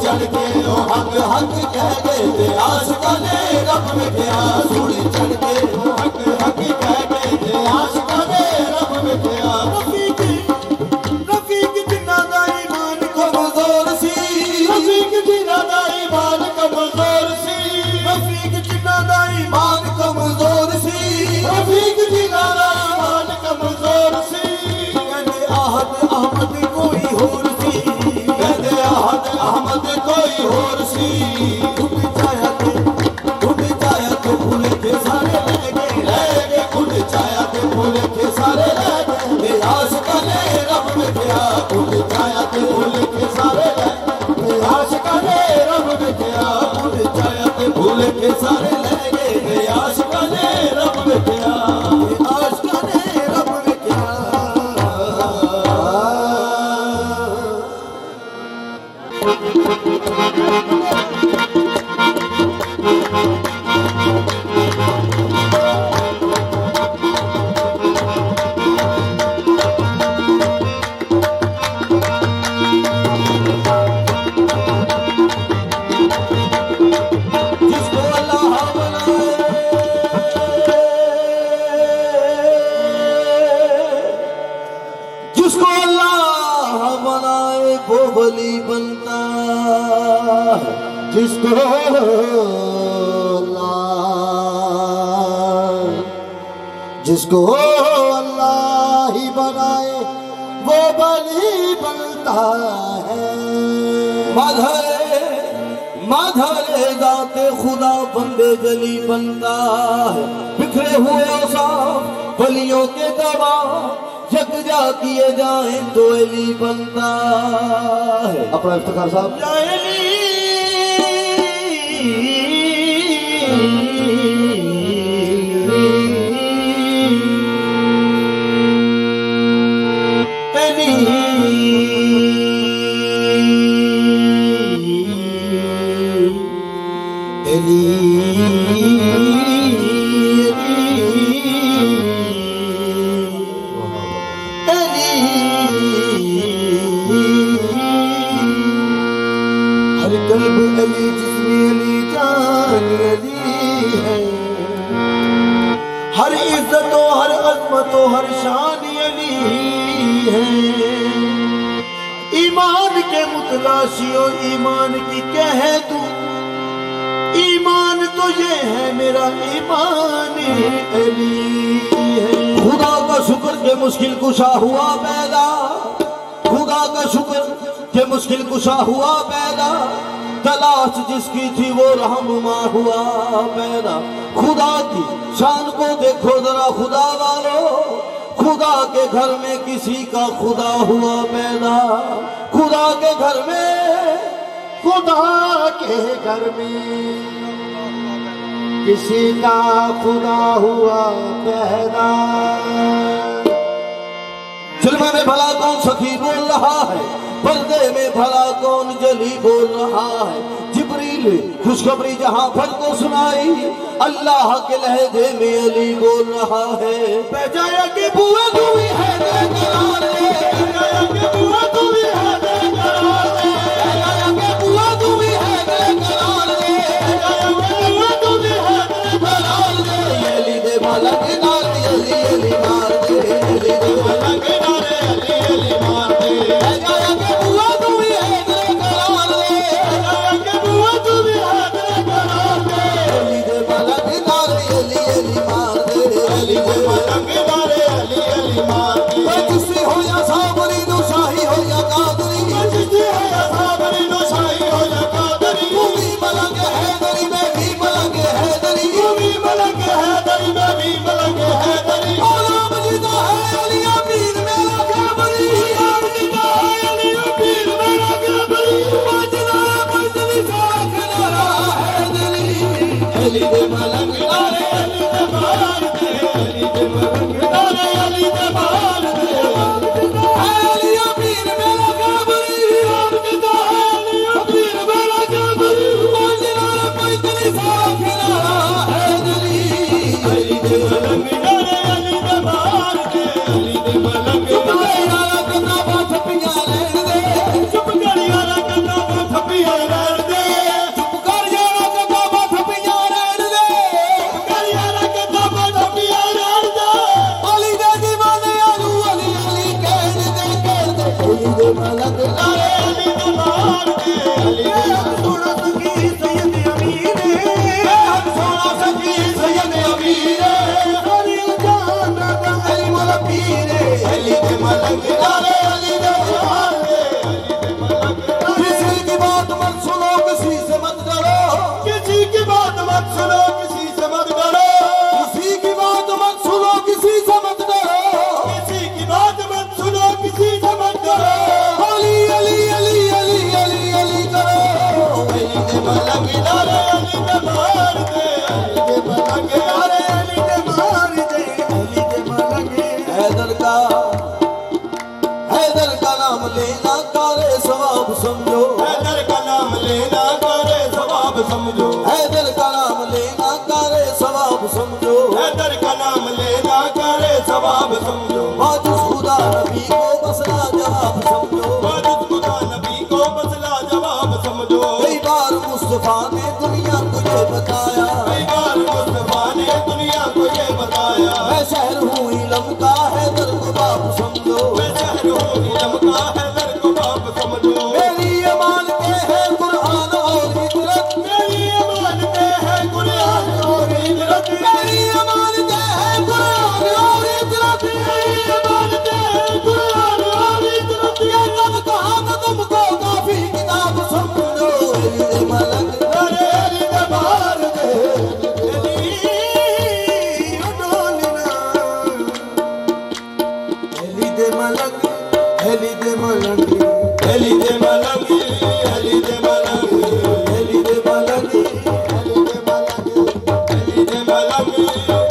चढ़ के ओ हक हक कह गए थे आशिका ने रब मिठिया सूली चढ़ के ओ हक हक कह गए थे आशिका ने रब मिठिया रफीक जिन्ना दा ईमान कमजोर सी रफीक जिन्ना दा ईमान कमजोर सी रफीक जिन्ना दा ईमान कमजोर सी रफीक जिन्ना दा ईमान कमजोर सी कहते आहद अहमद कोई होर सी कहते आहद अहमद कोई होर सी उठ जाया तो भूले के सारे ले गए उठ जाया तो भूले के सारे ले गए आशिका ने रब मिठिया उठ जाया तो भूले के सारे ले गए आशिका ने रब मिठिया उठ जाया तो भूले के सारे ले गए आशिका ने रब मिठिया आशिका ने रब मिठिया जिसको अल्लाह बनाए वो वली बनता है जिसको अल्लाह ही बनाए वो वली बनता है माधरे दाते खुदा बंदे जली बनता है बिखरे हुए औसाफ वलियों के दवा यकजा किए जाए तो अली बनता है अपना इफ्तिखार साहब अली जिसमें अली जान अली है हर इज्जत हर अजमत हर शान अली है ईमान के मुतलाशियों ईमान की कह तू ईमान तो ये है मेरा ईमान अली है खुदा का शुक्र के मुश्किल कुशा हुआ पैदा खुदा का शुक्र के मुश्किल कुशा हुआ पैदा तलाश जिसकी थी वो रहनुमा हुआ पैदा खुदा की शान को देखो जरा खुदा वालों खुदा के घर में किसी का खुदा हुआ पैदा खुदा के घर में किसी का खुदा हुआ पैदा फिल्म में भला कौन सखी बोल रहा है पर्दे में भला कौन जली बोल रहा है जिब्रील खुशखबरी जहां फल को सुनाई अल्लाह के लहजे में अली बोल रहा है बेजाया के बुआ दुई है करार बेजाया के बुआ दुई है करार बेजाया के बुआ दुई है करार बेजाया के बुआ दुई है करार अली दे माला के नाल अली अली मार दे अली दे माला के नाल अली मार दे बेजाया के बुआ दुई है करार बेजाया के बुआ दुई है करार अली दे माला के नाल अली अली मार दे अली दे माला के नाल अली मार दे जिससे हो या साबरी नो शाही हो या कादरी जिससे हो या साबरी नो शाही हो या कादरी तू भी मलंग है दरी मैं भी मलंग है दरी तू भी मलंग है दरी मैं भी मलंग है दरी औलाद जिदा है अली अमीर मेरा काबरी औलाद जिदा है अली अमीर मेरा काबरी बाजना बदली साख नारा है दरी अली दे मलंग नारे अली दे मार दे अली दे मलंग नारे अली दे मार दे अली अमीर मेरा काबरी औलाद जिदा है अली अमीर मेरा काबरी बाजना बदली साख नारा है दरी अली दे मलंग नारे अली दे मार दे अली दे मलंग नारे कन्ना थप्पियां लेन दे चुप करिया कन्ना थप्पियां मलंग नारे अली दे मार दे, अली दे मलंग नारे अली दे मार दे, अली दे मलंग। हैदर का नाम लेना कारे सवाब समझो, हैदर का नाम लेना करे सवाब समझो, हैदर का नाम लेना कारे सवाब समझो, हैदर का नाम लेना करे सवाब समझो। माजुस खुदा नबी को बसला जवाब समझो, वाजिद खुदा नबी को बसला जवाब समझो। कई बार मुस्तफा ने दुनिया को ये बताया, कई बार मुस्तफा ने दुनिया को ये बताया, मैं शहर हूँ इलम का हैदर को बाप समझो, मैं शहर हूँ इल्म का हैदर को बाप समझो। मेरी ये मानते हैं कुरान और हिजरत, मेरी ये मानते हैं कुरान और हिजरत, मेरी ये मानते हैं कुरान और हिजरत, मेरी ये मानते हैं कुरान और हिजरत। ये कब कहा था तुमको काफी किताब समझो, ये मलंग नारे अली दे मार दे, अली उडोलना, अली दे मलंग, अली दे मलंग, अली दे मलंग, अली दे मलंग, अली दे मलंग, अली दे मलंग, अली दे मलंग,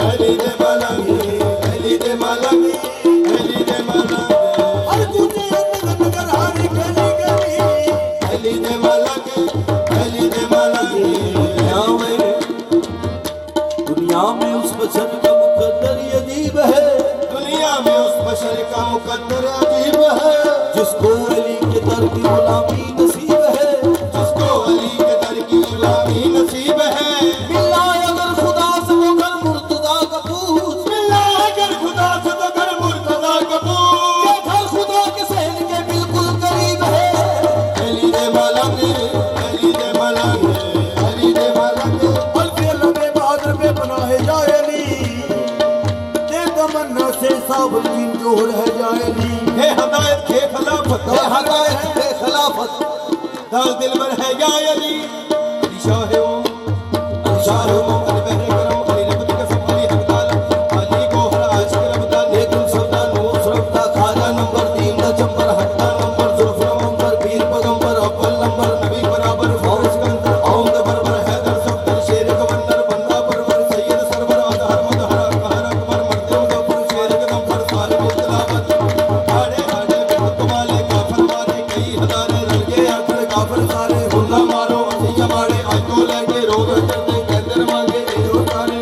अली दे मलंग, अली दे मलंग, अली दे मलंग। हर तुझे नगर हारी गली गली, अली दे मलंग, अली दे मलंग। दुनिया में उस बचन का मुकद्दर ये अजीब है, दुनिया में उस बशर का मुकद्दर अजीब है, जिसको अली के दर की गुलामी नसीब है, जिसको अली के दर की गुलामी नसीब है। मिला अगर खुदा से वो घर मुर्तजा का पूछ, मिला अगर खुदा से तो घर मुर्तजा कपूर, ये घर खुदा के सहन के बिल्कुल करीब है, अली दे मलंग, अली दे मलंग, अली दे मलंग। अल्फे लबे बहादुर पे पनाहे जाए अली, ते तमन्ना से साबुल जिन जोर है जाए अली। हे हदायत के खिलाफत, ये हदायत के खिलाफत, दाल दिल पर है जाए अली। अली शाह ओम, अली शाह ओम, अली बहरे करम, अली रबत का सब, अली हकदाल, अली को हर आशिक रबदा, लेकिन सौदा नूर सरफता खाजा नंबर 3 का चंबर हट्टा नंबर जुल्फर नंबर पीर पैगंबर अव्वल नंबर नबी बराबर फौज का अंतर, औंद बरबर हैदर सफ्तर, शेर गवर्नर, बंदा परवर, सैयद सरवर, अजहर मदहर, कहर अकबर, मर्दम गफर, शेर कदम पर, साहिब तलावत। हाड़े हाड़े में तुम्हारे काफर मारे, कई हजारे रंगे आखिर काफर सारे। हुल्ला मारो असिया मारे, आज तो लेके रोग चलते कैदर मांगे ए रोतारे।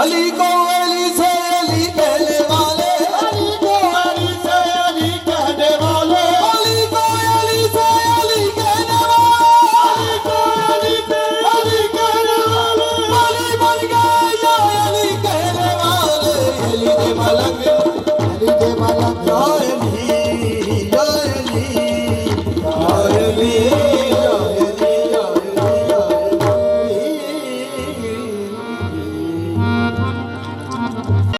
अली को अली से अली कहने वाले, अली को अली से अली कहने वाले, अली को अली से अली कहने वाले, अली को अली से अली कहने वाले। अली बन गए या अली कहने वाले, अली दे मलंग, अली दे मलंग, या अली, या अली, या अली, या अली, या अली, या अली।